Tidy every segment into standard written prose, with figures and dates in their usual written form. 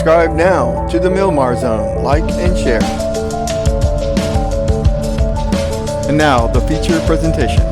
Subscribe now to the Milmar Zone. Like and share. And now, the feature presentation.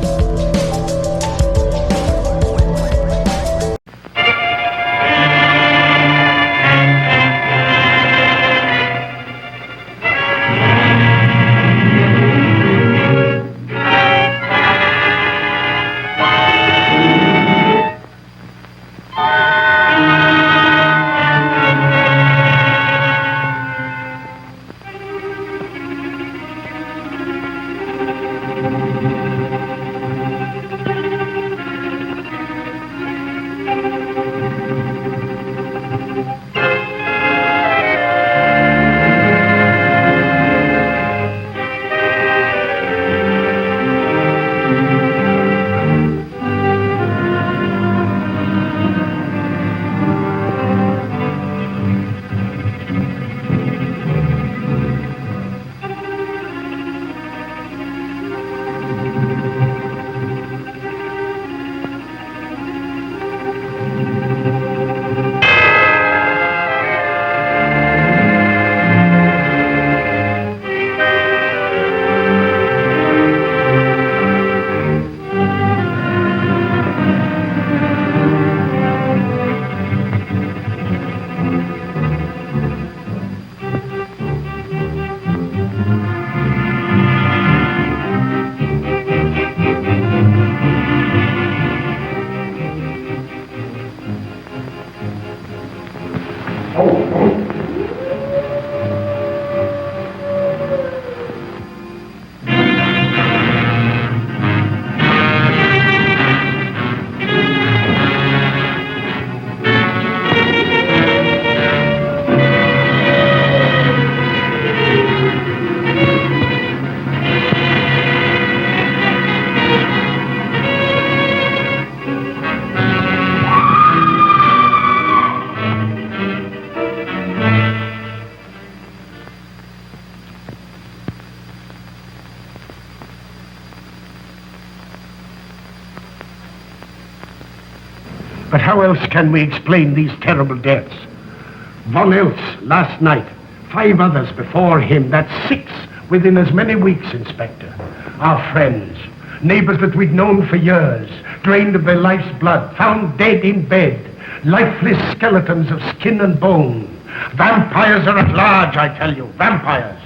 But how else can we explain these terrible deaths? One else last night, 5 others before him. That's 6 within as many weeks, Inspector. Our friends, neighbors that we'd known for years, drained of their life's blood, found dead in bed, lifeless skeletons of skin and bone. Vampires are at large, I tell you, vampires.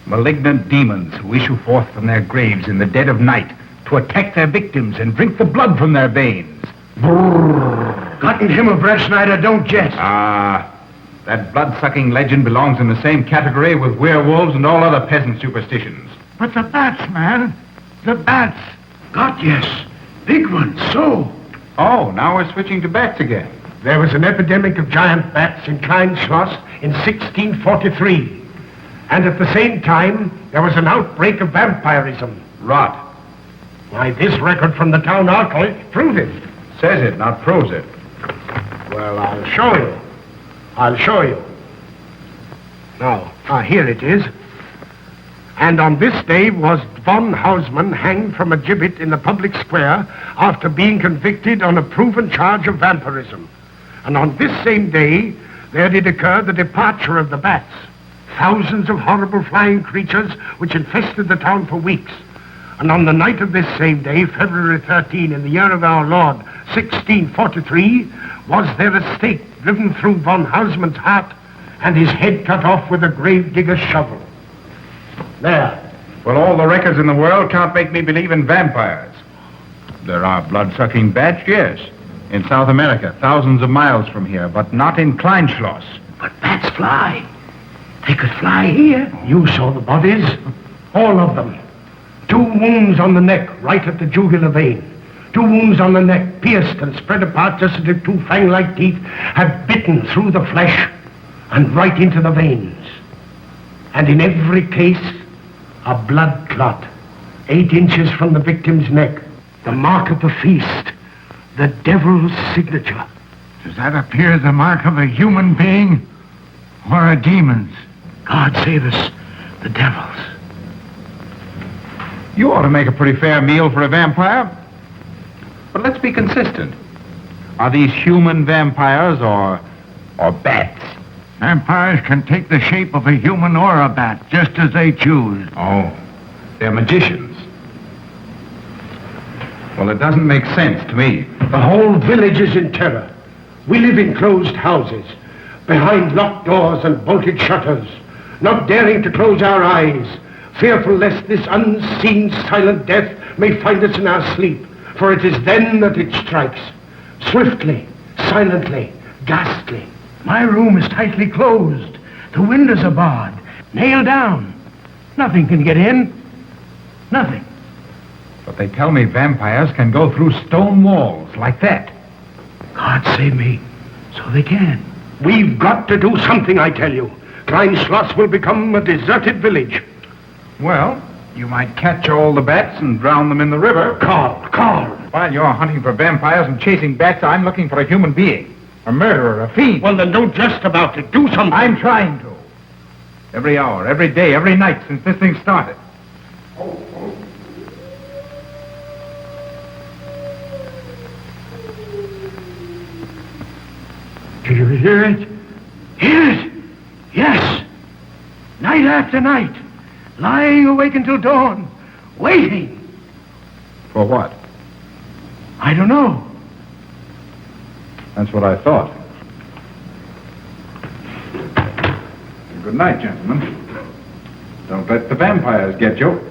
Malignant demons who issue forth from their graves in the dead of night to attack their victims and drink the blood from their veins. Brrr. Gotten him of red, Schneider, don't jest. That blood-sucking legend belongs in the same category with werewolves and all other peasant superstitions. But the bats, man. The bats. God, yes. Big ones, so. Oh, now we're switching to bats again. There was an epidemic of giant bats in Klineschloss in 1643. And at the same time, there was an outbreak of vampirism. Rot. Why, this record from the town archive proves it. Says it, not proves it. Well, I'll show you. I'll show you. Now, here it is. And on this day was von Hausmann hanged from a gibbet in the public square after being convicted on a proven charge of vampirism. And on this same day, there did occur the departure of the bats. Thousands of horrible flying creatures which infested the town for weeks. And on the night of this same day, February 13, in the year of our Lord, 1643, was there a stake driven through von Hausmann's heart and his head cut off with a grave digger's shovel. There. Well, all the records in the world can't make me believe in vampires. There are blood-sucking bats, yes. In South America, thousands of miles from here, but not in Klineschloss. But bats fly. They could fly here. You saw the bodies. All of them. 2 wounds on the neck, right at the jugular vein. 2 wounds on the neck, pierced and spread apart just as if 2 fang-like teeth had bitten through the flesh and right into the veins. And in every case, a blood clot, 8 inches from the victim's neck. The mark of the feast, the devil's signature. Does that appear the mark of a human being or a demon's? God save us, the devil's. You ought to make a pretty fair meal for a vampire. But let's be consistent. Are these human vampires or or bats. Vampires can take the shape of a human or a bat, just as they choose. Oh, they're magicians. Well, it doesn't make sense to me. The whole village is in terror. We live in closed houses, behind locked doors and bolted shutters, not daring to close our eyes, fearful lest this unseen silent death may find us in our sleep, for it is then that it strikes. Swiftly, silently, ghastly. My room is tightly closed. The windows are barred, nailed down. Nothing can get in. Nothing. But they tell me vampires can go through stone walls like that. God save me. So they can. We've got to do something, I tell you. Klineschloss will become a deserted village. Well, you might catch all the bats and drown them in the river. Karl. While you're hunting for vampires and chasing bats, I'm looking for a human being. A murderer, a fiend. Well, then don't jest about it. Do something. I'm trying to. Every hour, every day, every night since this thing started. Do you hear it? Hear it? Yes. Night after night. Lying awake until dawn. Waiting. For what? I don't know. That's what I thought. Good night, gentlemen. Don't let the vampires get you.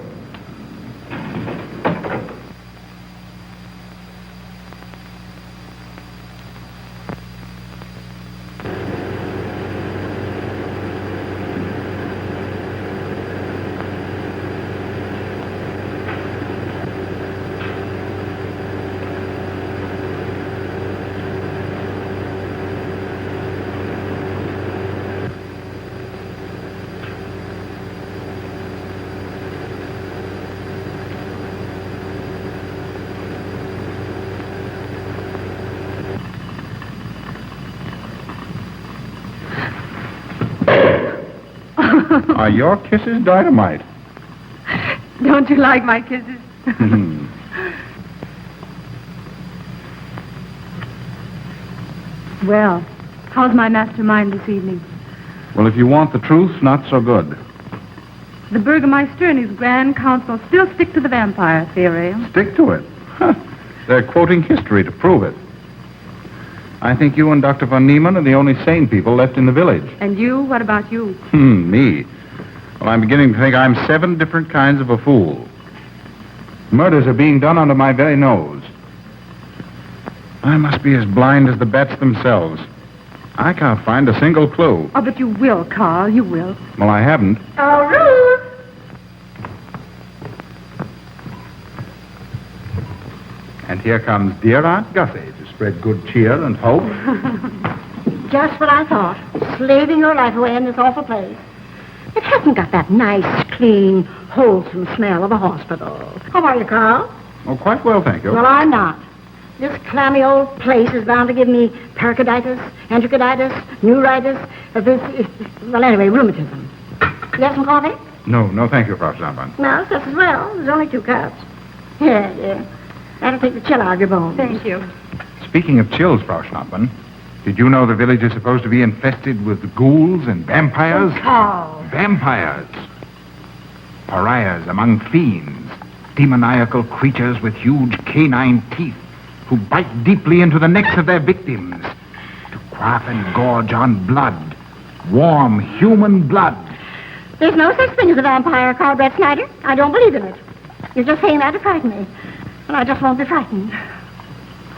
Are your kisses dynamite? Don't you like my kisses? Well, how's my mastermind this evening? Well, if you want the truth, not so good. The Burgermeister and his Grand Council still stick to the vampire theory. Stick to it. Huh. They're quoting history to prove it. I think you and Dr. von Niemann are the only sane people left in the village. And you? What about you? Me? Well, I'm beginning to think I'm 7 different kinds of a fool. Murders are being done under my very nose. I must be as blind as the bats themselves. I can't find a single clue. Oh, but you will, Karl. You will. Well, I haven't. Oh, Ruth! And here comes dear Aunt Gussie to spread good cheer and hope. Just what I thought. Slaving your life away in this awful place. It hasn't got that nice, clean, wholesome smell of a hospital. How are you, Karl? Oh, quite well, thank you. Well, I'm not. This clammy old place is bound to give me pericarditis, enterocolitis, neuritis, well, anyway, rheumatism. You have some coffee? No, thank you, Frau Stammmann. No, just as well. There's only 2 cups. Yeah. That'll take the chill out of your bones. Thank you. Speaking of chills, Frau Stammmann, did you know the village is supposed to be infested with ghouls and vampires? Karl. Vampires. Pariahs among fiends. Demoniacal creatures with huge canine teeth who bite deeply into the necks of their victims to quaff and gorge on blood. Warm human blood. There's no such thing as a vampire, Karl Brett Snyder. I don't believe in it. You're just saying that to frighten me. And I just won't be frightened.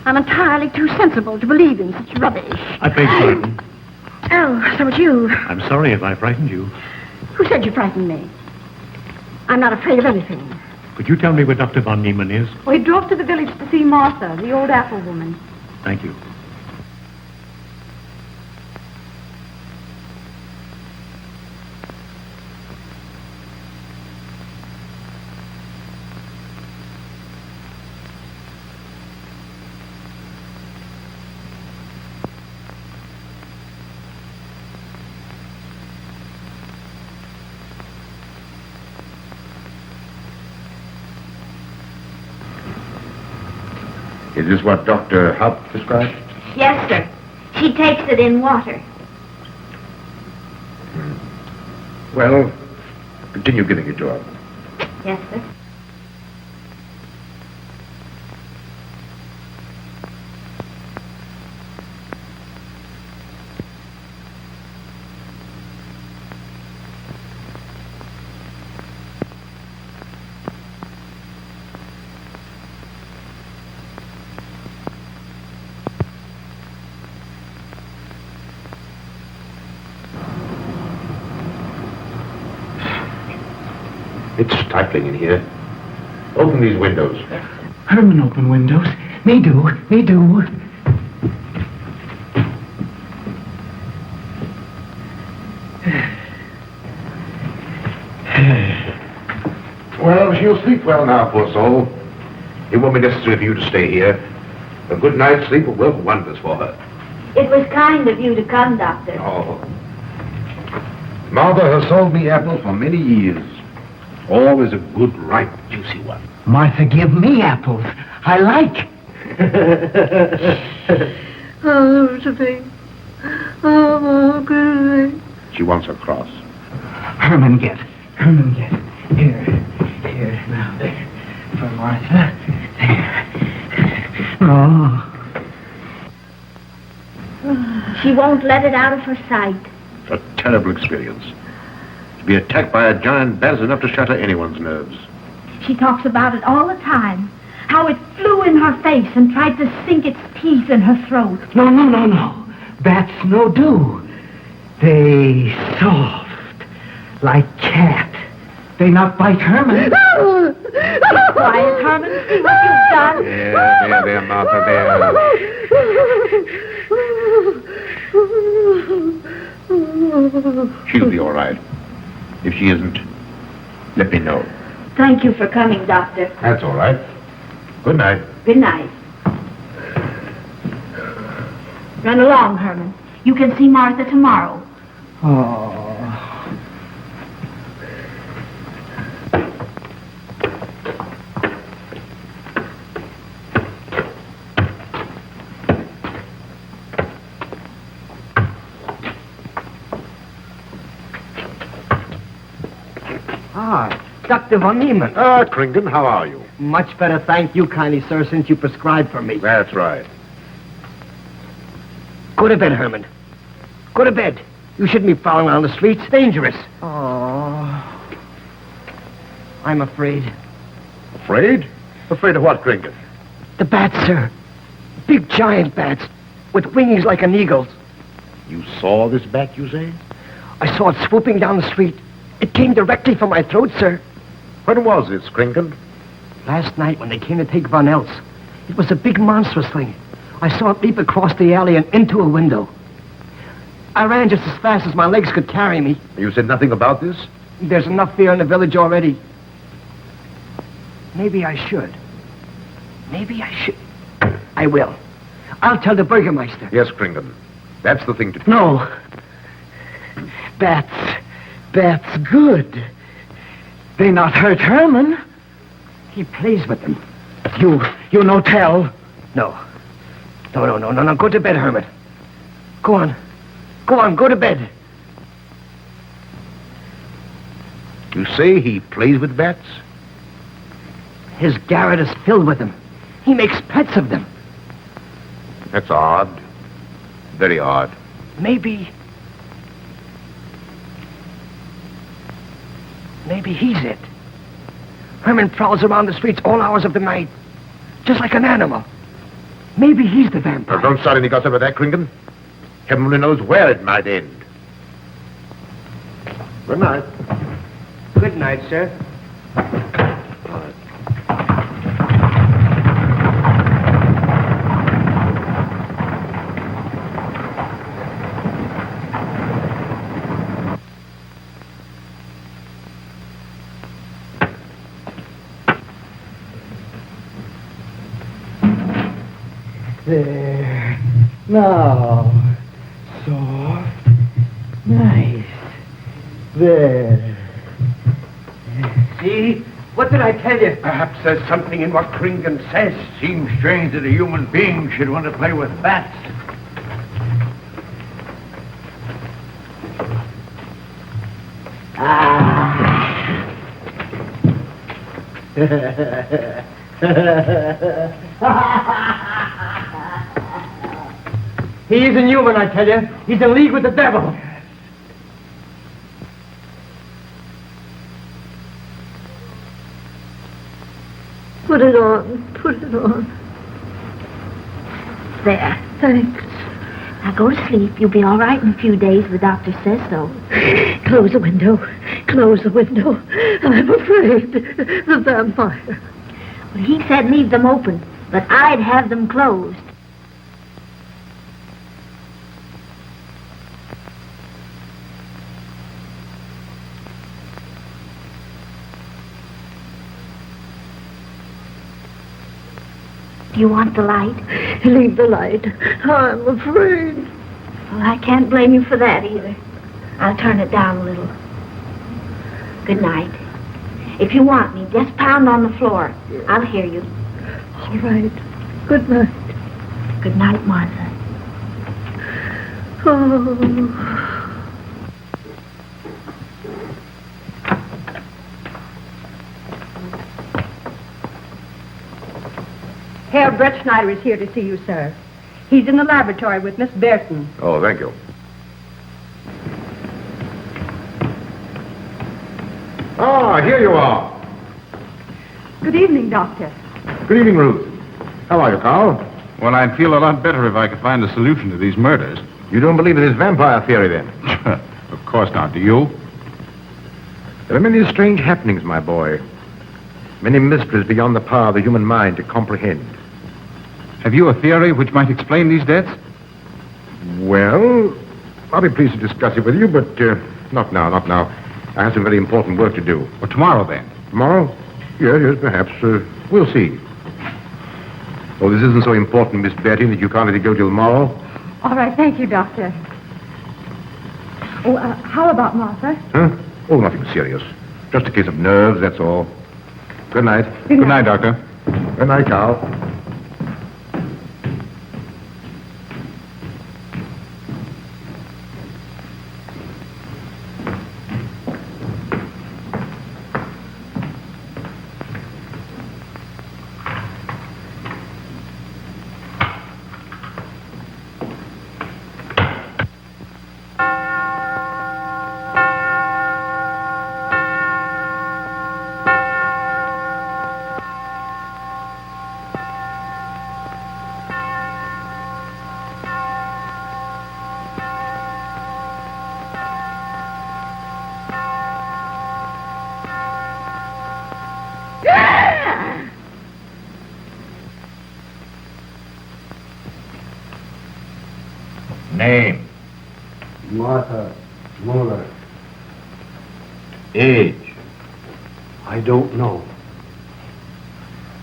I'm entirely too sensible to believe in such rubbish. I beg pardon. Oh, so it's you. I'm sorry if I frightened you. Who said you frightened me? I'm not afraid of anything. Could you tell me where Dr. von Niemann is? Well, he drove to the village to see Martha, the old apple woman. Thank you. Is this what Dr. Haupt described? Yes, sir. She takes it in water. Well, continue giving it to her. Yes, sir. It's stifling in here. Open these windows. Herman open windows. Me do. Well, she'll sleep well now, poor soul. It won't be necessary for you to stay here. A good night's sleep will work wonders for her. It was kind of you to come, Doctor. Oh. Martha has sold me apples for many years. Always a good, ripe, juicy one. Martha, give me apples. I like. Oh, Josephine. Oh, good. She wants a cross. Herman, get. Here. Now, there. For Martha. There. Oh. She won't let it out of her sight. It's a terrible experience. To be attacked by a giant bat is enough to shatter anyone's nerves. She talks about it all the time. How it flew in her face and tried to sink its teeth in her throat. No. Bats no do. They soft, like cat. They not bite Herman. Quiet, Herman. See what you've done. There, Martha, there. She'll be all right. If she isn't, let me know. Thank you for coming, Doctor. That's all right. Good night. Good night. Run along, Herman. You can see Martha tomorrow. Oh. Dr. von Niemann. Kringen, how are you? Much better, thank you kindly, sir, since you prescribed for me. That's right. Go to bed, Herman. Go to bed. You shouldn't be prowling around the streets. Dangerous. Oh. I'm afraid. Afraid? Afraid of what, Kringen? The bats, sir. Big giant bats with wings like an eagle's. You saw this bat, you say? I saw it swooping down the street. It came directly for my throat, sir. When was this, Kringen? Last night when they came to take Von Else. It was a big monstrous thing. I saw it leap across the alley and into a window. I ran just as fast as my legs could carry me. You said nothing about this? There's enough fear in the village already. Maybe I should. I will. I'll tell the Burgermeister. Yes, Kringen. That's the thing to do. No. Bats good. They not hurt Herman. He plays with them. You no tell. No. Go to bed, Herman. Go on, go to bed. You say he plays with bats? His garret is filled with them. He makes pets of them. That's odd. Very odd. Maybe he's it. Herman prowls around the streets all hours of the night, just like an animal. Maybe he's the vampire. Now, don't start any gossip of that, Kringen. Heaven only knows where it might end. Good night. Good night, sir. There. Now. Soft. Nice. There. See? What did I tell you? Perhaps there's something in what Kringen says. Seems strange that a human being should want to play with bats. He isn't human, I tell you. He's in league with the devil. Put it on. Put it on. There. Thanks. Now go to sleep. You'll be all right in a few days. The doctor says so. Close the window. Close the window. I'm afraid. The vampire. Well, he said leave them open, but I'd have them closed. Do you want the light? Leave the light. I'm afraid. Well, I can't blame you for that either. I'll turn it down a little. Good night. If you want me, just pound on the floor. I'll hear you. All right. Good night. Good night, Martha. Oh. Herr Brett Schneider is here to see you, sir. He's in the laboratory with Miss Burton. Oh, thank you. Ah, here you are. Good evening, Doctor. Good evening, Ruth. How are you, Karl? Well, I'd feel a lot better if I could find a solution to these murders. You don't believe in this vampire theory, then? Of course not. Do you? There are many strange happenings, my boy. Many mysteries beyond the power of the human mind to comprehend. Have you a theory which might explain these deaths? Well, I'll be pleased to discuss it with you, but not now, not now. I have some very important work to do. Well, tomorrow, then. Tomorrow? Yes, perhaps. We'll see. Oh, this isn't so important, Miss Betty, that you can't let it go till tomorrow. All right, thank you, Doctor. Oh, how about Martha? Huh? Oh, nothing serious. Just a case of nerves, that's all. Good night. Good night, Doctor. Good night, Karl. Name? Martha Muller. Age? I don't know.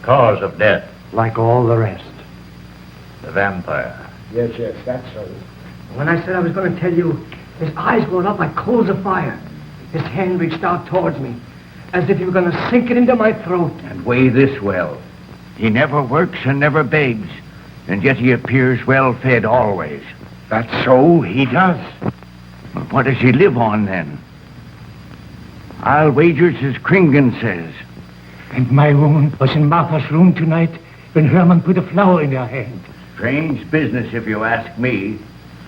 Cause of death? Like all the rest. The vampire. Yes, that's so. When I said I was going to tell you, his eyes went up like coals of fire. His hand reached out towards me, as if he were going to sink it into my throat. And weigh this well. He never works and never begs, and yet he appears well-fed always. That's so, he does. But what does he live on, then? I'll wager it's as Kringen says. And my woman was in Martha's room tonight when Herman put a flower in her hand. Strange business, if you ask me.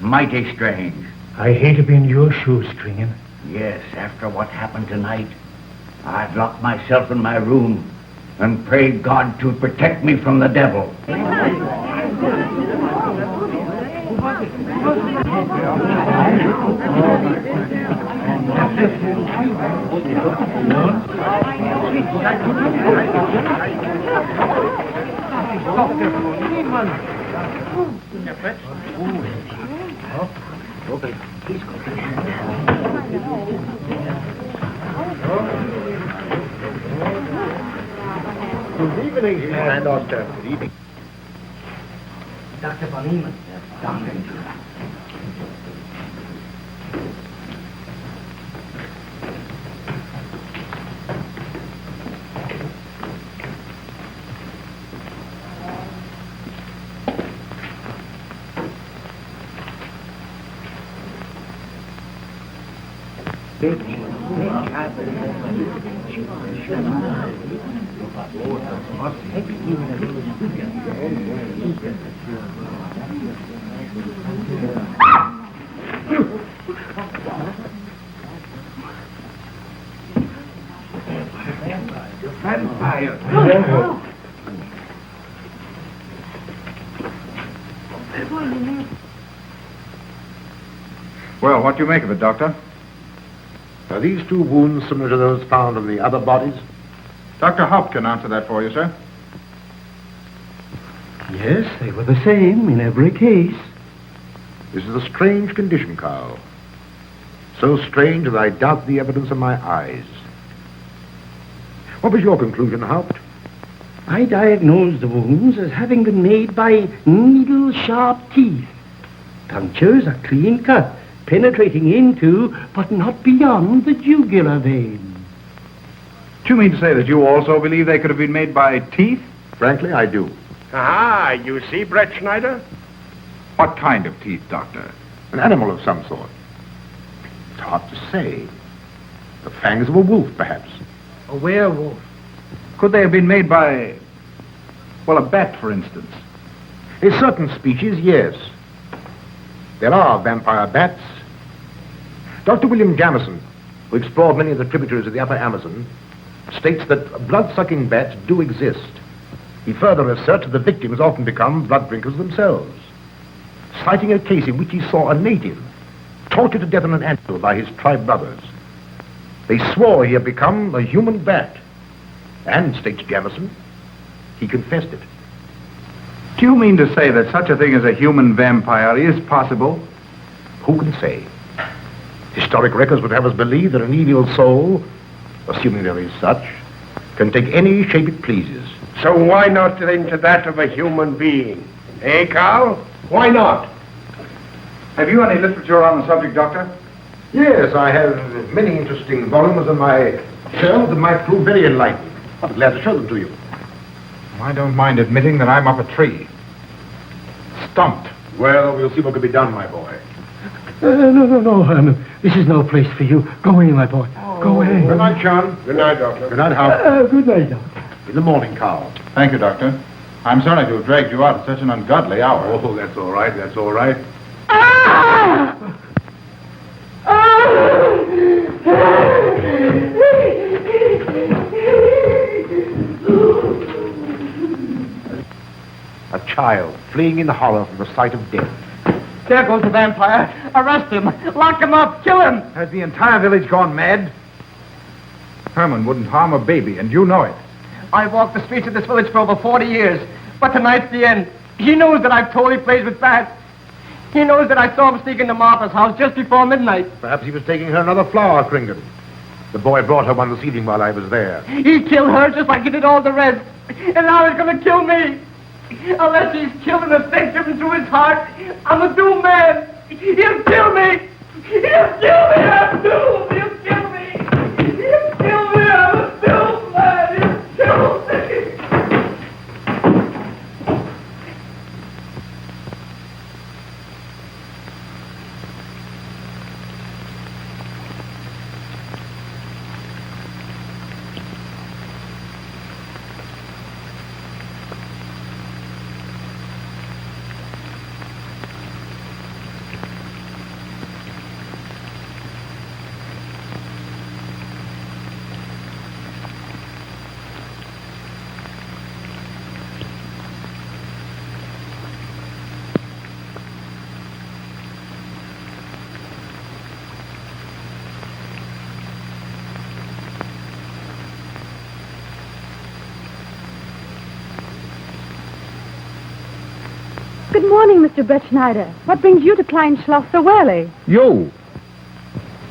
Mighty strange. I hate to be in your shoes, Kringen. Yes, after what happened tonight, I'd lock myself in my room and pray God to protect me from the devil. Good evening, Herr Doctor. Good evening. Dr. von Niemann. Doctor. Well, what do you make of it, Doctor? Are these two wounds similar to those found on the other bodies? Dr. Haupt can answer that for you, sir. Yes, they were the same in every case. This is a strange condition, Karl. So strange that I doubt the evidence of my eyes. What was your conclusion, Haupt? I diagnosed the wounds as having been made by needle-sharp teeth. Punctures are clean cut, penetrating into, but not beyond, the jugular vein. Do you mean to say that you also believe they could have been made by teeth? Frankly, I do. Ah, you see, Brett Schneider? What kind of teeth, Doctor? An animal of some sort. It's hard to say. The fangs of a wolf, perhaps. A werewolf. Could they have been made by, well, a bat, for instance? In certain species, yes. There are vampire bats. Dr. William Jamison, who explored many of the tributaries of the upper Amazon, states that blood-sucking bats do exist. He further asserts that the victims often become blood drinkers themselves, citing a case in which he saw a native tortured to death on an anthill by his tribe brothers. They swore he had become a human bat, and, states Jamison, he confessed it. Do you mean to say that such a thing as a human vampire is possible? Who can say? Historic records would have us believe that an evil soul, assuming there is such, can take any shape it pleases. So why not into that of a human being? Eh, Karl? Why not? Have you any literature on the subject, Doctor? Yes, I have many interesting volumes on my shelf that might prove very enlightening. I'll be glad to show them to you. I don't mind admitting that I'm up a tree. Stumped. Well, we'll see what can be done, my boy. No, Herman. This is no place for you. Go away, my boy. Go away. Good night, John. Good night, Doctor. Good night, Hal. Good night, Doctor. In the morning, Karl. Thank you, Doctor. I'm sorry to have dragged you out at such an ungodly hour. Oh, that's all right. That's all right. A child fleeing in horror from the sight of death. There goes the vampire. Arrest him. Lock him up. Kill him. Has the entire village gone mad? Herman wouldn't harm a baby, and you know it. I've walked the streets of this village for over 40 years, but tonight's the end. He knows that I've told he plays with bats. He knows that I saw him sneak into Martha's house just before midnight. Perhaps he was taking her another flower, Kringan. The boy brought her one this evening while I was there. He killed her just like he did all the rest. And now he's going to kill me. Unless he's killed an stake driven through his heart, I'm a doomed man. He'll kill me. He'll kill me. I'm doomed. He'll kill me. He'll kill me. I'm a doomed man. He'll kill me. Good morning, Mr. Brett Schneider. What brings you to Klineschloss so early? You?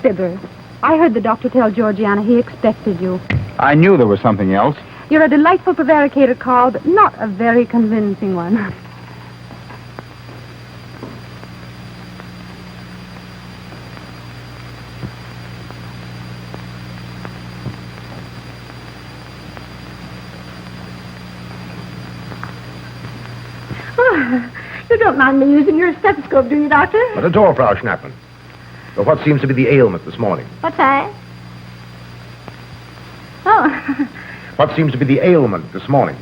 Fibber, I heard the doctor tell Georgiana he expected you. I knew there was something else. You're a delightful prevaricator, Karl, but not a very convincing one. You don't mind me using your stethoscope, do you, Doctor? Not at all, Frau Schnappmann. But what seems to be the ailment this morning? What's that? What seems to be the ailment this morning?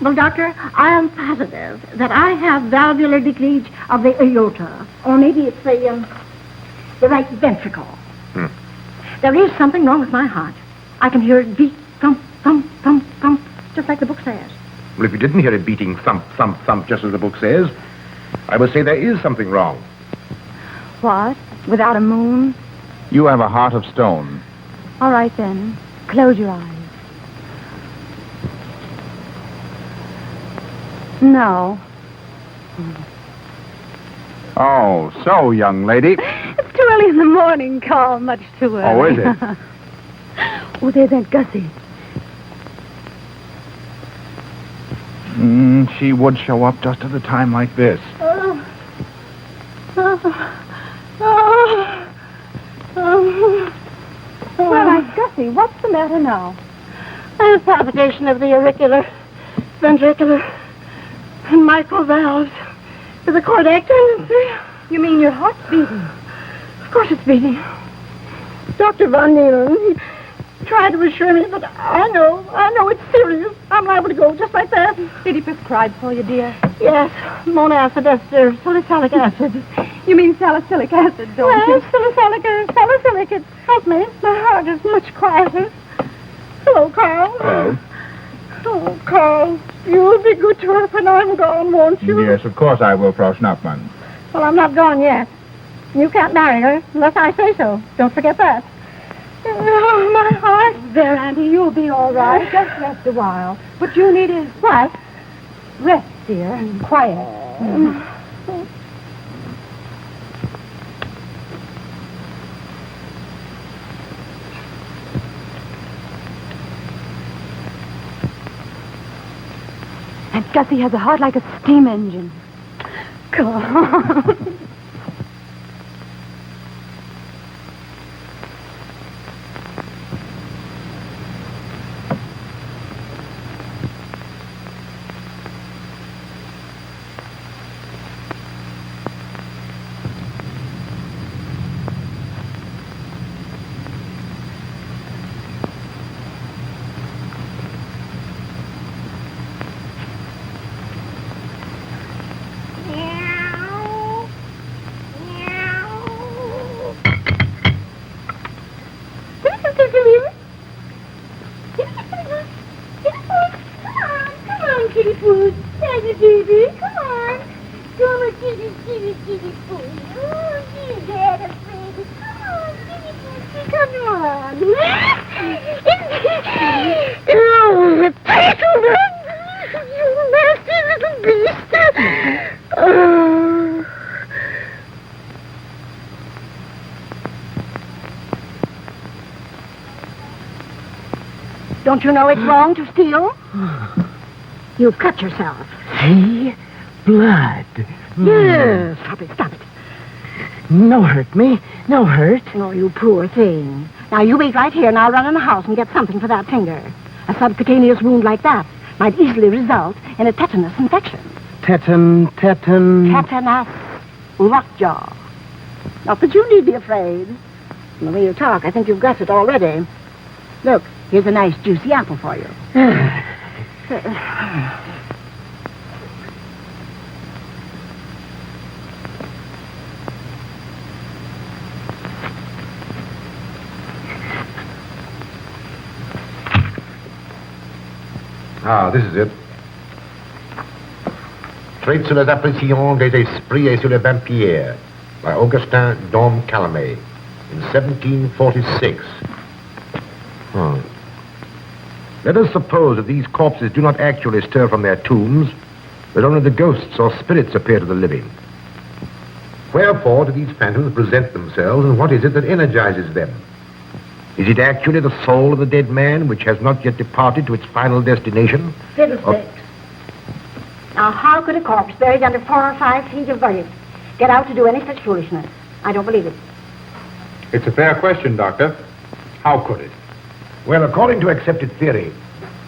Well, Doctor, I am positive that I have valvular leakage of the aorta. Or maybe it's the right ventricle. There is something wrong with my heart. I can hear it beat, thump, thump, thump, thump, just like the book says. Well, if you didn't hear it beating thump, thump, thump, just as the book says, I would say there is something wrong. What? Without a moon? You have a heart of stone. All right, then. Close your eyes. No. Oh, so, young lady. It's too early in the morning, Karl. Much too early. Oh, is it? Oh, there's Aunt Gussie. She would show up just at a time like this. Well, Aunt Gussie, what's the matter now? I have palpitation of the auricular, ventricular, and mitral valves with a cardiac tendency. You mean your heart's beating? Of course it's beating. Dr. von Niemann, he tried to assure me, but I know it's serious. I'm liable to go just like that. Did he prescribe for you, dear? Yes, monacid ester, salicylic acid. You mean salicylic acid, don't you? Yes, salicylic, it helped me. My heart is much quieter. Hello, Karl. Hello. Oh, Karl, you'll be good to her when I'm gone, won't you? Yes, of course I will, Frau Schnappmann. Well, I'm not gone yet. You can't marry her unless I say so. Don't forget that. Oh, my heart. There, Auntie, you'll be all right. Just rest a while. What you need is... What? Rest, dear, and quiet. Aunt Gussie has a heart like a steam engine. Come on. Don't you know it's wrong to steal? You've cut yourself. See? Blood. Yes. Stop it. No hurt me. No hurt. Oh, you poor thing. Now, you wait right here, and I'll run in the house and get something for that finger. A subcutaneous wound like that might easily result in a tetanus infection. Tetanus. Lockjaw. Not that you need be afraid. From the way you talk, I think you've got it already. Look, here's a nice juicy apple for you. Ah, this is it. Traits sur les apparitions des esprits et sur les vampires by Augustin Dom Calamet in 1746. Let us suppose that these corpses do not actually stir from their tombs, but only the ghosts or spirits appear to the living. Wherefore do these phantoms present themselves, and what is it that energizes them? Is it actually the soul of the dead man which has not yet departed to its final destination? Fiddlesticks. Now, how could a corpse buried under 4 or 5 feet of earth get out to do any such foolishness? I don't believe it. It's a fair question, Doctor. How could it? Well, according to accepted theory,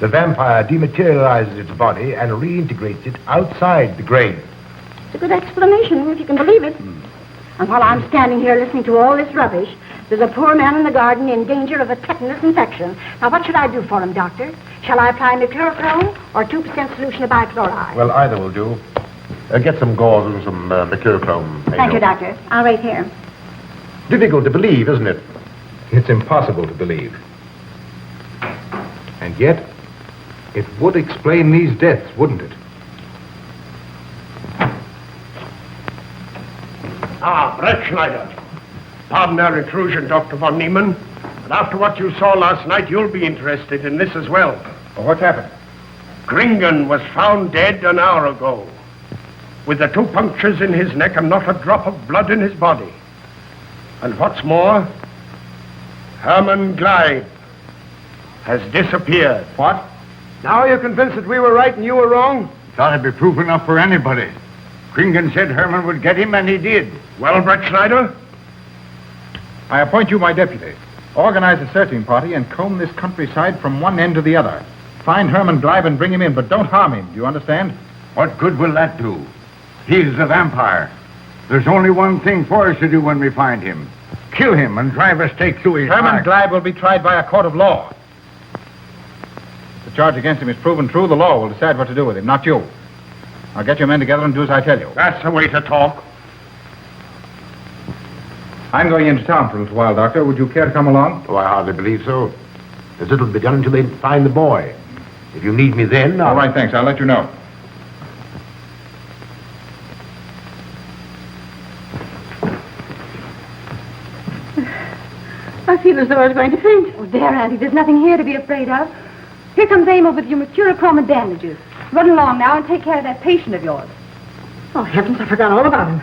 the vampire dematerializes its body and reintegrates it outside the grave. It's a good explanation, if you can believe it. And while I'm standing here listening to all this rubbish, there's a poor man in the garden in danger of a tetanus infection. Now, what should I do for him, Doctor? Shall I apply mercurochrome or 2% solution of bichloride? Well, either will do. Get some gauze and some mercurochrome. Thank you, Doctor. I'll wait here. Difficult to believe, isn't it? It's impossible to believe. And yet, it would explain these deaths, wouldn't it? Ah, Brett Schneider. Pardon our intrusion, Dr. von Niemann. But after what you saw last night, you'll be interested in this as well. Well, what's happened? Gringen was found dead an hour ago, with the 2 punctures in his neck and not a drop of blood in his body. And what's more, Herman Gleib has disappeared. What? Now you're convinced that we were right and you were wrong? Thought it'd be proof enough for anybody. Gringen said Herman would get him, and he did. Well, Brett Schneider? I appoint you my deputy. Organize a searching party and comb this countryside from one end to the other. Find Herman Gleib and bring him in, but don't harm him. Do you understand? What good will that do? He's a vampire. There's only one thing for us to do when we find him. Kill him and drive a stake through his Herman heart. Gleib will be tried by a court of law. If the charge against him is proven true, the law will decide what to do with him, not you. Now get your men together and do as I tell you. That's the way to talk. I'm going into town for a little while, Doctor. Would you care to come along? Oh, I hardly believe so. There's little to be done until they find the boy. If you need me then, All right, thanks. I'll let you know. I feel as though I was going to faint. Oh, there, Auntie. There's nothing here to be afraid of. Here comes Emil with your mercurochrome and bandages. Run along now and take care of that patient of yours. Oh, heavens, I forgot all about him.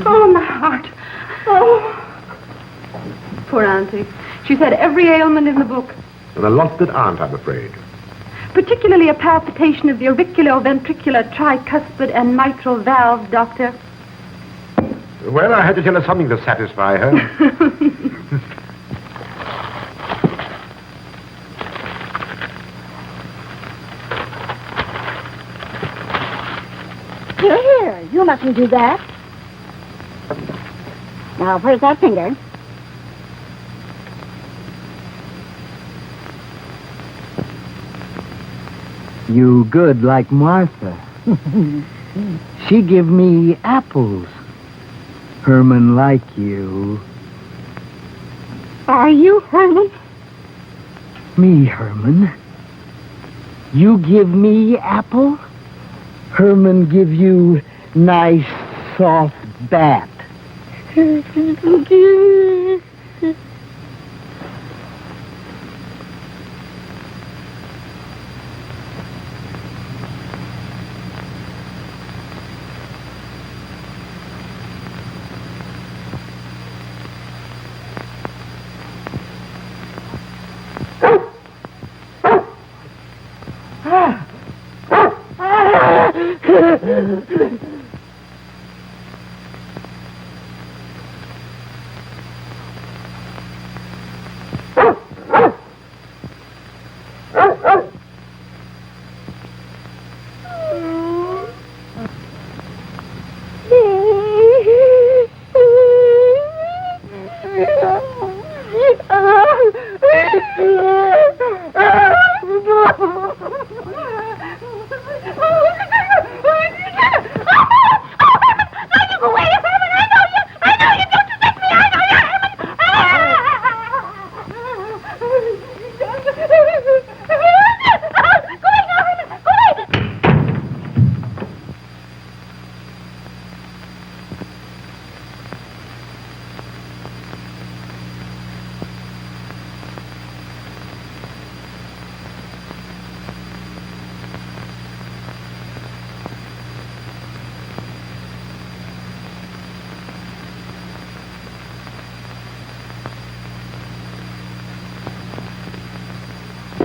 Oh, my heart. Oh. Poor Auntie. She's had every ailment in the book. and a lot that aren't, I'm afraid. Particularly a palpitation of the auriculoventricular, tricuspid, and mitral valves, Doctor. Well, I had to tell her something to satisfy her. Here, you mustn't do that. Now, where's that finger? You good like Martha. She give me apples. Herman like you. Are you Herman? Me, Herman. You give me apple? Herman give you nice soft bat.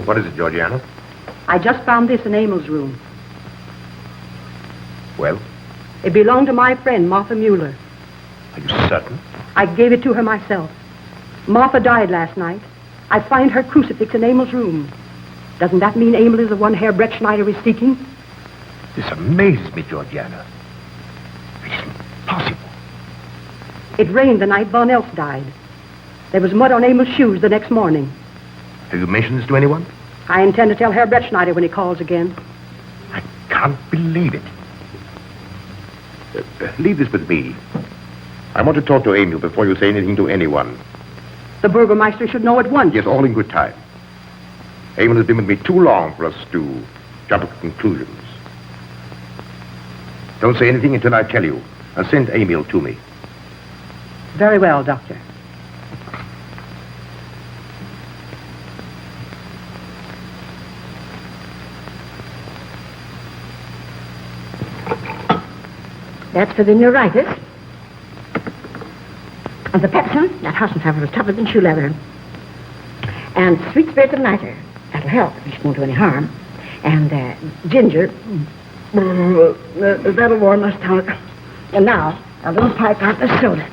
What is it, Georgiana? I just found this in Emil's room. Well, It belonged to my friend, Martha Mueller. are you certain? I gave it to her myself. Martha died last night. I find her crucifix in Emil's room. Doesn't that mean Emil is the one Herr Brett Schneider is seeking? This amazes me, Georgiana. It isn't possible. It rained the night Von Elst died. There was mud on Emil's shoes the next morning. Have you mentioned this to anyone? I intend to tell Herr Brettschneider when he calls again. I can't believe it. Leave this with me. I want to talk to Emil before you say anything to anyone. The Burgermeister should know at once. Yes, all in good time. Emil has been with me too long for us to jump to conclusions. Don't say anything until I tell you. And send Emil to me. Very well, Doctor. That's for the neuritis. And the pepsin, that Hassenpfeffer is tougher than shoe leather. And sweet spirits of nitre, that'll help, if it won't do any harm. And ginger, that'll warm my stomach. And now, a little pipe out the soda.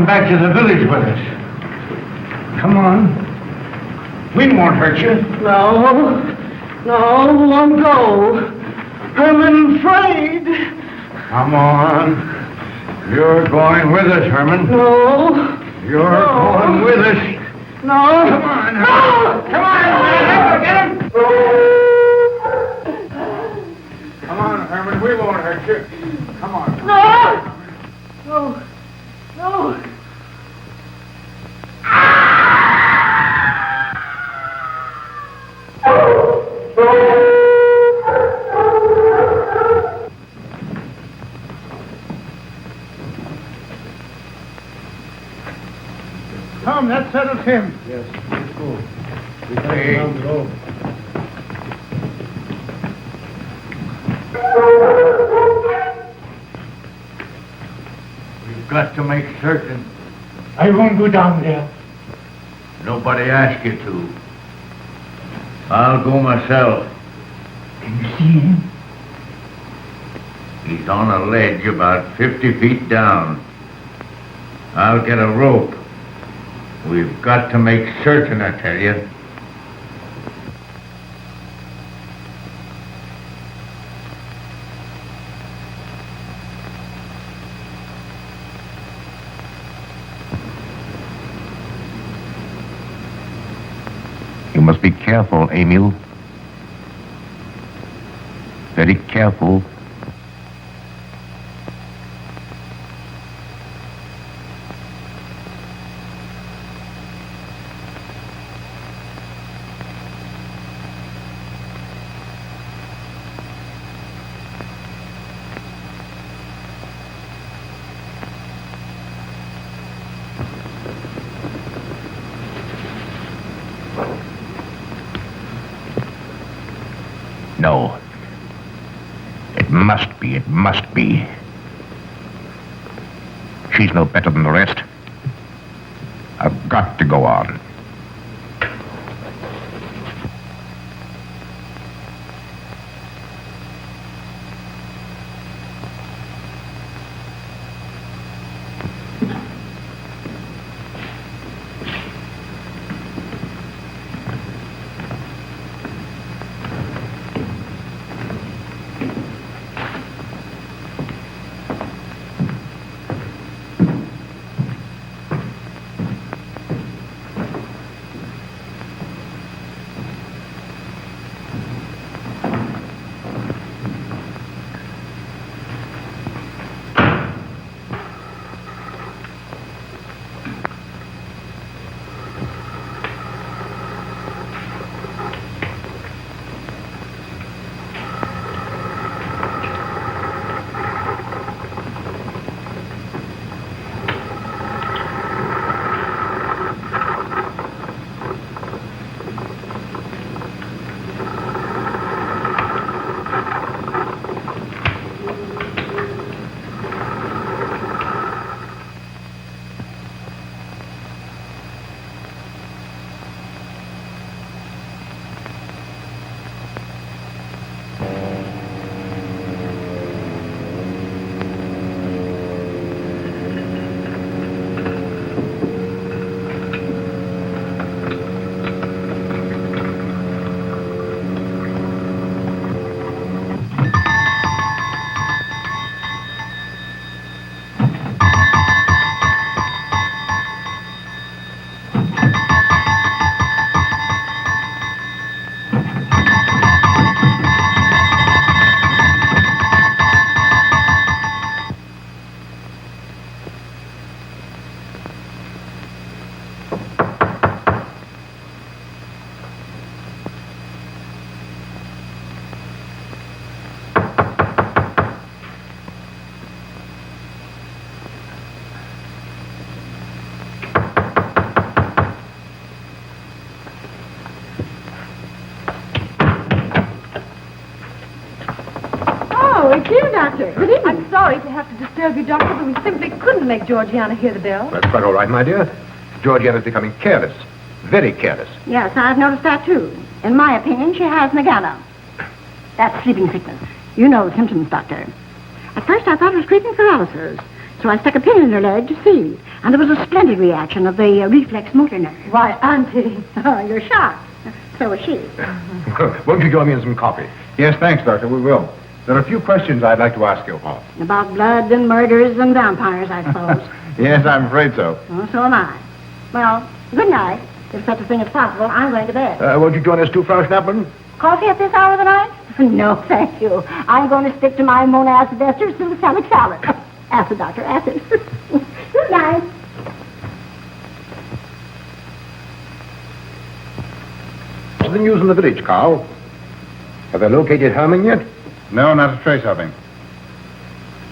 Back to the village with us. Come on. We won't hurt you. No, won't go. I'm afraid. Come on. You're going with us, Herman. No. You're going with us. No. Come on, Herman. No. Come on, man. Get him. Come on, Herman. We won't hurt you. Come on. No. Come, that settles him. Yes, let's go. We got down the road. We've got to make certain. I won't go down there. Nobody asked you to. I'll go myself. Can you see him? He's on a ledge about 50 feet down. I'll get a rope. We've got to make certain, I tell you. You must be careful, Emil. Very careful. No. It must be, it must be. She's no better than the rest. I've got to go on. It's you, Doctor. Good evening. I'm sorry to have to disturb you, Doctor, but we simply couldn't make Georgiana hear the bell. That's quite all right, my dear. Georgiana's becoming careless. Very careless. Yes, I've noticed that, too. In my opinion, she has Nagana. That's sleeping sickness. You know the symptoms, Doctor. At first, I thought it was creeping paralysis, so I stuck a pin in her leg to see. And there was a splendid reaction of the reflex motor nerve. Why, Auntie. Oh, you're shocked. So is she. Won't you join me in some coffee? Yes, thanks, Doctor. We will. There are a few questions I'd like to ask you, Paul. About blood and murders and vampires, I suppose. Yes, I'm afraid so. Oh, so am I. Well, good night. If such a thing is possible, I'm going to bed. Won't you join us too, Frau Schnappmann? Coffee at this hour of the night? No, thank you. I'm going to stick to my monacid ester succinate salad. Acid, Doctor, acid. Good night. What's the news in the village, Karl? Have they located Herman yet? No, not a trace of him.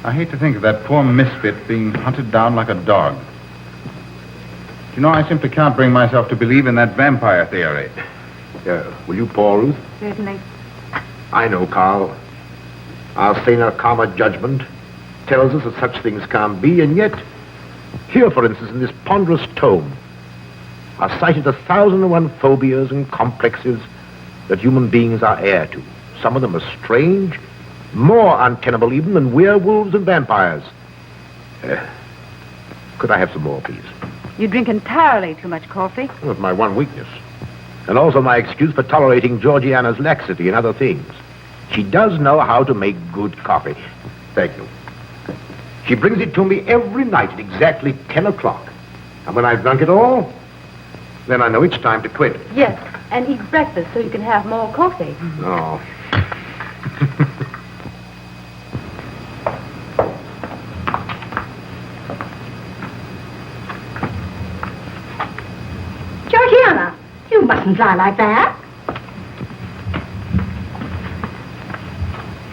I hate to think of that poor misfit being hunted down like a dog. You know, I simply can't bring myself to believe in that vampire theory. Will you pour, Ruth? Certainly. I know, Karl. Our saner, calmer judgment tells us that such things can't be, and yet, here, for instance, in this ponderous tome, are cited 1,001 phobias and complexes that human beings are heir to. Some of them are strange, more untenable even than werewolves and vampires. Could I have some more, please? You drink entirely too much coffee. Well, it's my one weakness. And also my excuse for tolerating Georgiana's laxity and other things. She does know how to make good coffee. Thank you. She brings it to me every night at exactly 10 o'clock. And when I've drunk it all, then I know it's time to quit. Yes, and eat breakfast so you can have more coffee. No. Georgiana, you mustn't lie like that.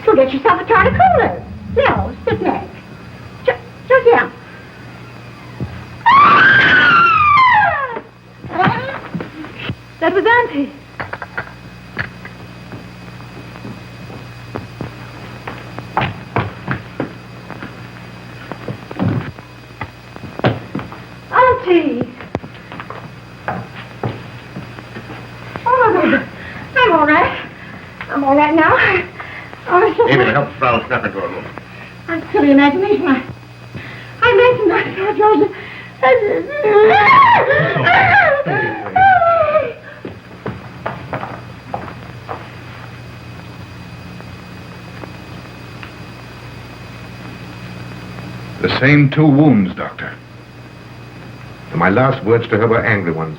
You'll get yourself a tartar cooler. No, sit next. Georgiana. That was Auntie. Auntie! Oh, I'm all right. I'm all right now. Amy, help Frau snap into her room. I'm silly imagination. I mentioned I saw Joseph. The same 2 wounds, Doctor. And my last words to her were angry ones.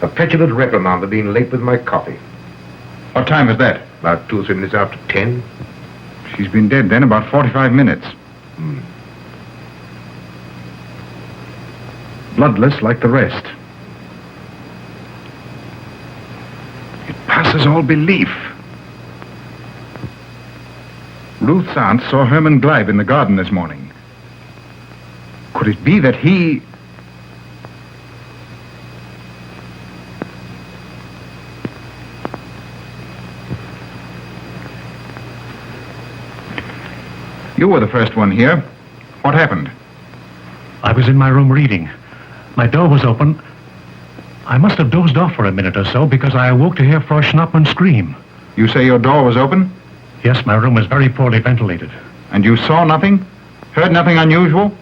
A petulant reprimand for being late with my coffee. What time is that? About 2 or 3 minutes after 10. She's been dead then about 45 minutes. Bloodless like the rest. It passes all belief. Ruth's aunt saw Herman Gleib in the garden this morning. Could it be that he... You were the first one here. What happened? I was in my room reading. My door was open. I must have dozed off for a minute or so because I awoke to hear Frau Schnappmann scream. You say your door was open? Yes, my room was very poorly ventilated. And you saw nothing? Heard nothing unusual?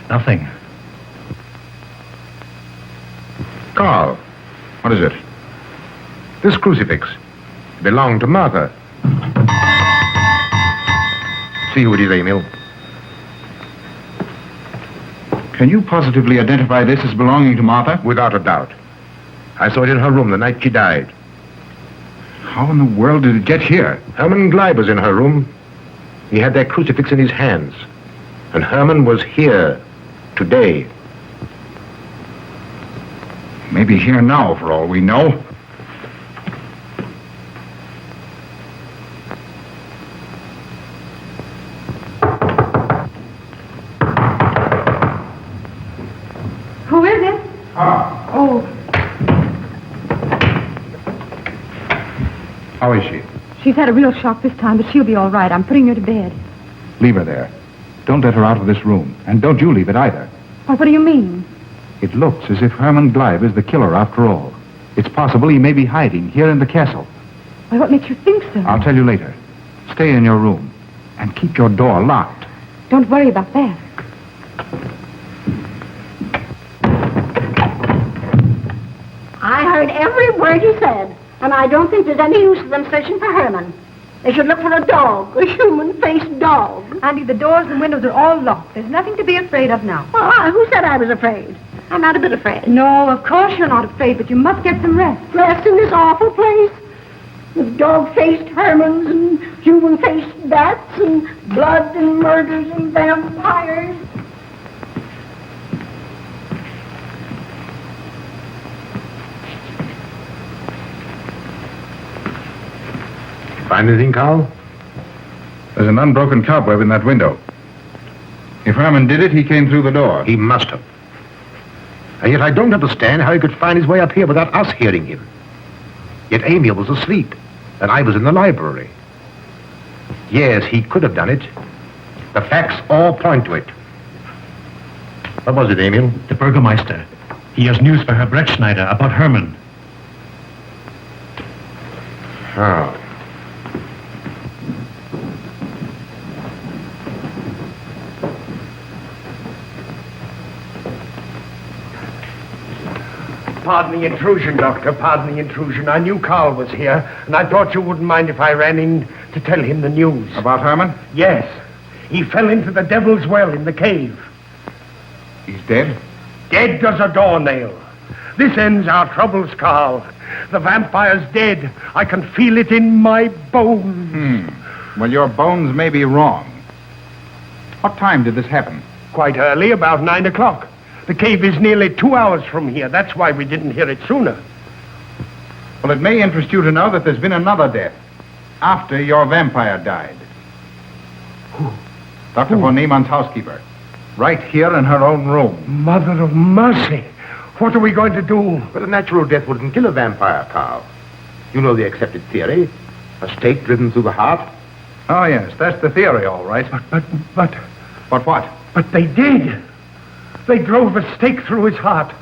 Nothing. Karl, What is it? this crucifix belonged to Martha. See who it is, Emil. Can you positively identify this as belonging to Martha? Without a doubt. I saw it in her room the night she died. How in the world did it get here? Herman Gleib was in her room. He had that crucifix in his hands. And Herman was here today. Maybe here now, for all we know. Who is it? Oh, How is she? she's had a real shock this time, but she'll be all right. I'm putting her to bed. Leave her there. Don't let her out of this room. And don't you leave it either. Oh, what do you mean? It looks as if Herman Gleib is the killer after all. It's possible he may be hiding here in the castle. Why, what makes you think so? I'll tell you later. Stay in your room and keep your door locked. Don't worry about that. I heard every word you said, and I don't think there's any use of them searching for Herman. They should look for a dog, a human-faced dog. Auntie, the doors and windows are all locked. There's nothing to be afraid of now. Well, who said I was afraid? I'm not a bit afraid. No, of course you're not afraid, but you must get some rest. Rest in this awful place with dog-faced Hermans and human-faced bats and blood and murders and vampires. Find anything, Karl? There's an unbroken cobweb in that window. If Herman did it, he came through the door. He must have. And yet I don't understand how he could find his way up here without us hearing him. Yet Emil was asleep, and I was in the library. Yes, he could have done it. The facts all point to it. What was it, Emil? The Burgermeister. He has news for Herr Brettschneider about Herman. Oh. Pardon the intrusion, Doctor. Pardon the intrusion. I knew Karl was here, and I thought you wouldn't mind if I ran in to tell him the news. About Herman? Yes. He fell into the devil's well in the cave. He's dead? Dead as a doornail. This ends our troubles, Karl. The vampire's dead. I can feel it in my bones. Well, your bones may be wrong. What time did this happen? Quite early, about 9 o'clock. The cave is nearly 2 hours from here. That's why we didn't hear it sooner. Well, it may interest you to know that there's been another death after your vampire died. Who? Dr. von Niemann's housekeeper. Right here in her own room. Mother of mercy. What are we going to do? But a natural death wouldn't kill a vampire, Karl. You know the accepted theory. A stake driven through the heart. Oh, yes, that's the theory, all right. But But what? But they did. They drove a stake through his heart.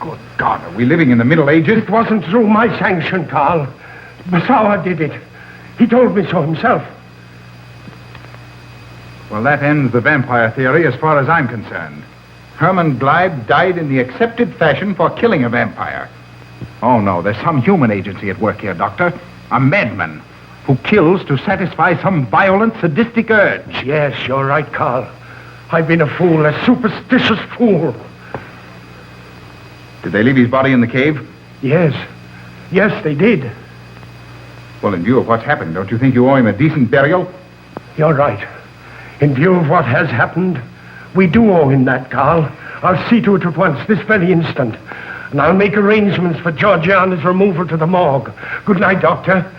Good God, are we living in the Middle Ages? It wasn't through my sanction, Karl. Basawa did it. He told me so himself. Well, that ends the vampire theory as far as I'm concerned. Herman Gleib died in the accepted fashion for killing a vampire. Oh, no, there's some human agency at work here, Doctor. A madman who kills to satisfy some violent, sadistic urge. Yes, you're right, Karl. I've been a fool, a superstitious fool. Did they leave his body in the cave? Yes. Yes, they did. Well, in view of what's happened, don't you think you owe him a decent burial? You're right. In view of what has happened, we do owe him that, Karl. I'll see to it at once, this very instant. And I'll make arrangements for Georgiana's removal to the morgue. Good night, Doctor.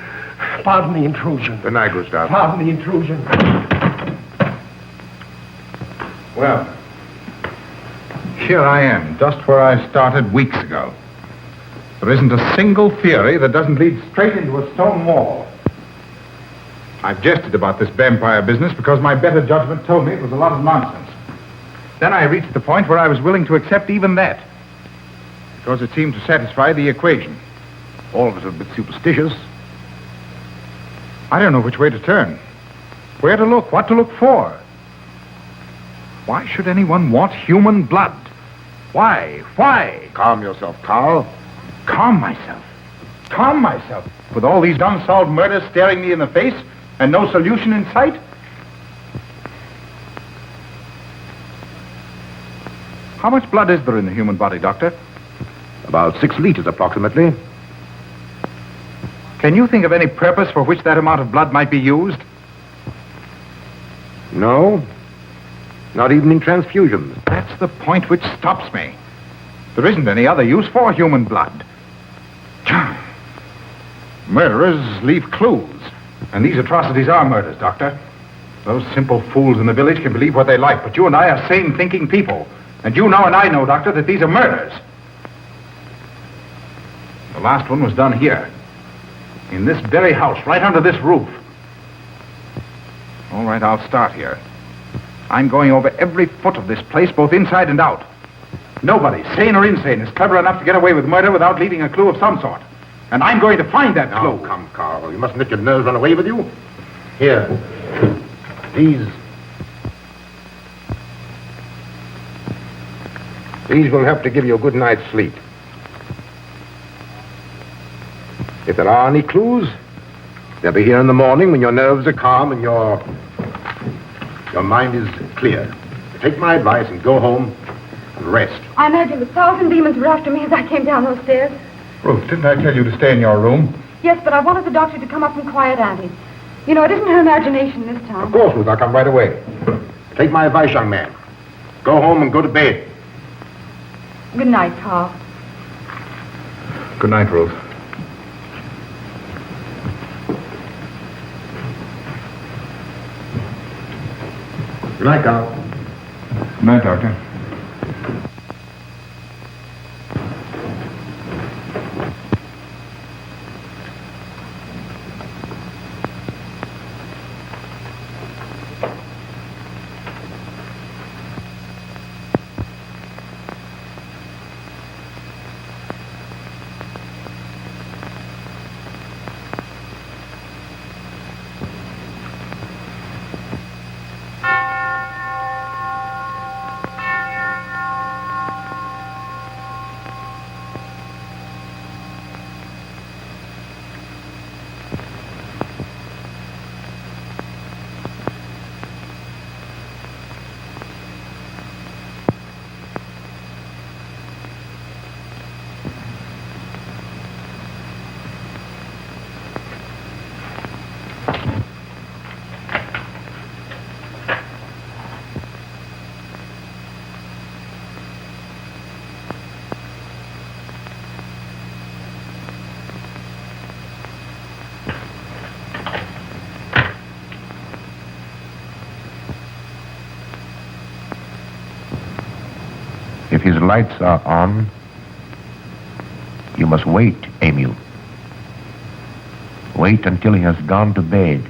Pardon the intrusion. Good night, Gustav. Pardon the intrusion. Well, here I am, just where I started weeks ago. There isn't a single theory that doesn't lead straight into a stone wall. I've jested about this vampire business because my better judgment told me it was a lot of nonsense. Then I reached the point where I was willing to accept even that, because it seemed to satisfy the equation. All of us are a bit superstitious. I don't know which way to turn, where to look, what to look for. Why should anyone want human blood? Why? Why? Calm yourself, Karl. Calm myself. Calm myself. With all these unsolved murders staring me in the face and no solution in sight? How much blood is there in the human body, Doctor? About 6 liters, approximately. Can you think of any purpose for which that amount of blood might be used? No. Not even in transfusions. That's the point which stops me. There isn't any other use for human blood. Murderers leave clues. And these atrocities are murders, Doctor. Those simple fools in the village can believe what they like, but you and I are sane, thinking people. And you know and I know, Doctor, that these are murders. The last one was done here. In this very house, right under this roof. All right, I'll start here. I'm going over every foot of this place, both inside and out. Nobody, sane or insane, is clever enough to get away with murder without leaving a clue of some sort. And I'm going to find that clue. Now, come, Karl. You mustn't let your nerves run away with you. Here. These will help to give you a good night's sleep. If there are any clues, they'll be here in the morning when your nerves are calm and your mind is clear. Take my advice and go home and rest. I imagine 1,000 demons were after me as I came down those stairs. Ruth, didn't I tell you to stay in your room? Yes, but I wanted the doctor to come up and quiet Auntie. You know, it isn't her imagination this time. Of course, Ruth, I'll come right away. Take my advice, young man. Go home and go to bed. Good night, Karl. Good night, Ruth. Good night, Karl. Good night, Doctor. If his lights are on, You must wait, Emil. Wait until he has gone to bed.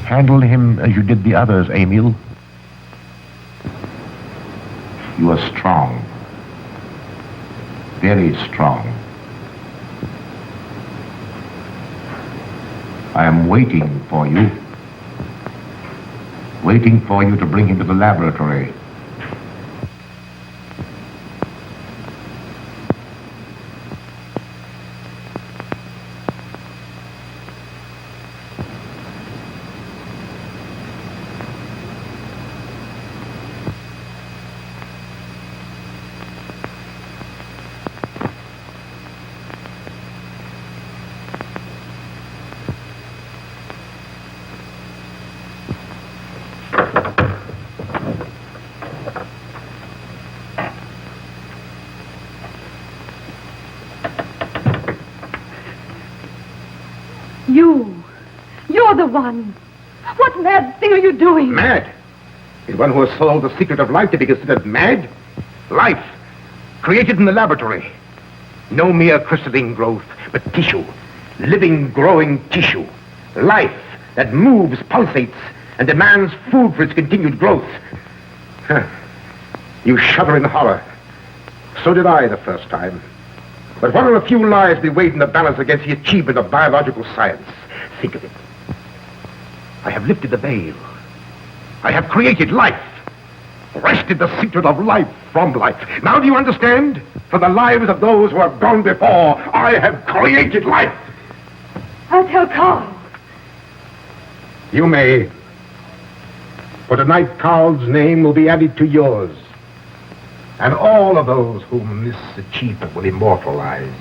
Handle him as you did the others, Emil. You are strong. Very strong. I am waiting for you. Waiting for you to bring him to the laboratory. You're the one. What mad thing are you doing? Mad? Is one who has solved the secret of life to be considered mad? Life, created in the laboratory. No mere crystalline growth, but tissue. Living, growing tissue. Life that moves, pulsates, and demands food for its continued growth. You shudder in horror. So did I the first time. But what are a few lives be weighed in the balance against the achievement of biological science? Think of it. I have lifted the veil. I have created life. Wrested the secret of life from life. Now do you understand? From the lives of those who have gone before, I have created life. I'll tell Karl. You may. For tonight, Karl's name will be added to yours. And all of those whom this achievement will immortalize.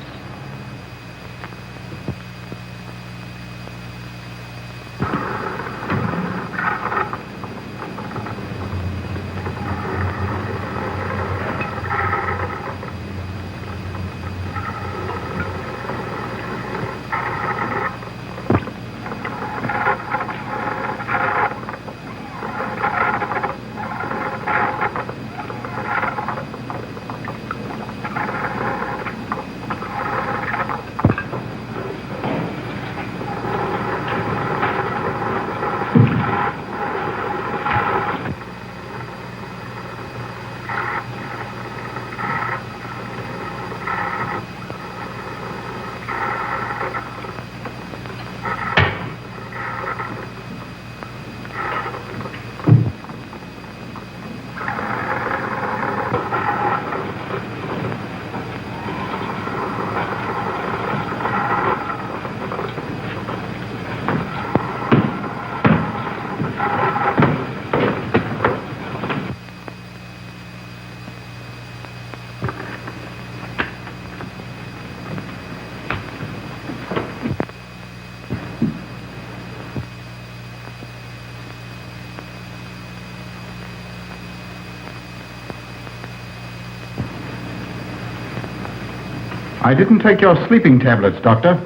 I didn't take your sleeping tablets, Doctor.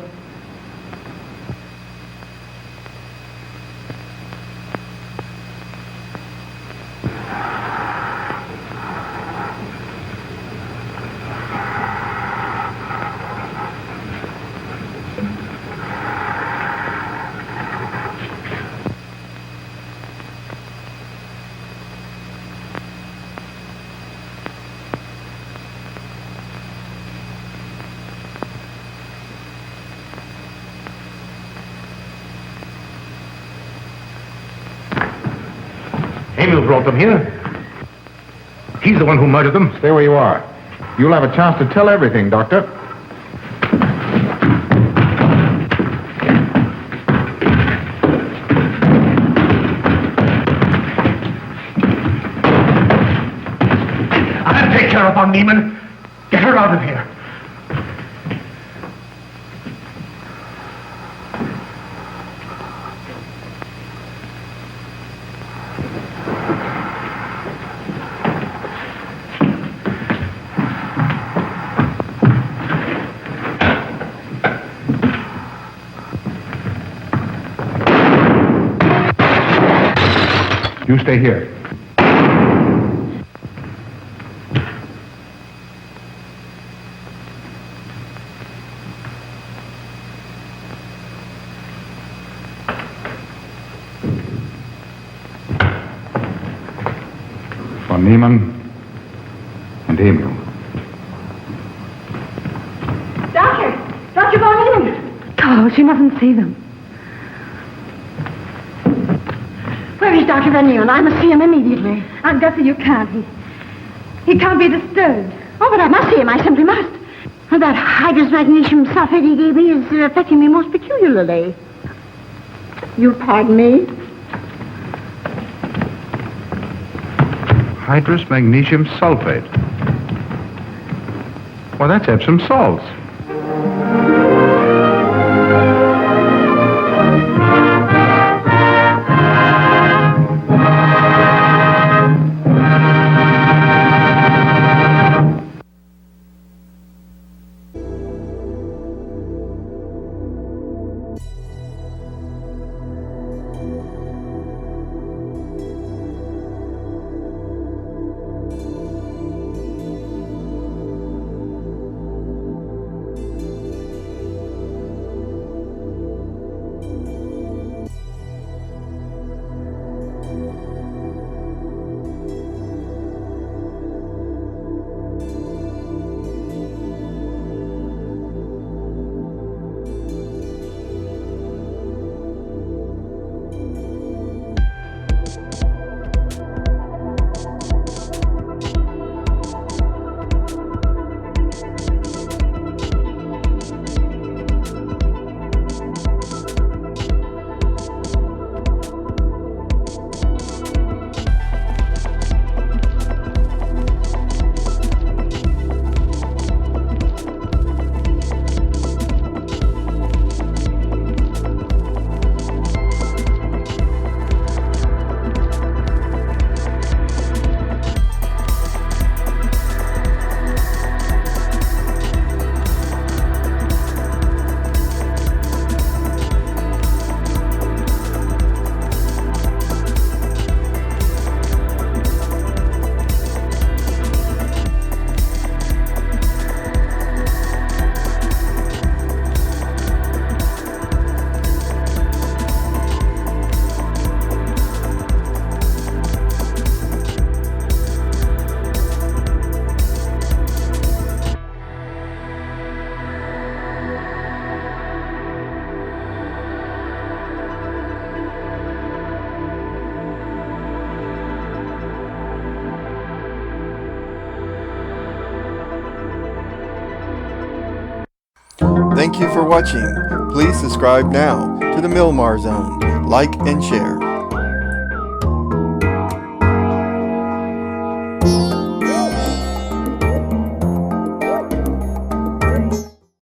Emil brought them here. He's the one who murdered them. Stay where you are. You'll have a chance to tell everything, Doctor. I'll take care of her, Niemann. Get her out of here. You stay here. For Niemann and Emil. Doctor! Dr. Von Niemann! Oh, she mustn't see them. Where is Dr. Van Niemann? I must see him immediately. Aunt Gussie, you can't. He can't be disturbed. Oh, but I must see him. I simply must. Oh, that hydrous magnesium sulfate he gave me is affecting me most peculiarly. You'll pardon me? Hydrous magnesium sulfate. Well, that's Epsom salts. Thank you for watching. Please subscribe now to the Milmar Zone. Like and share.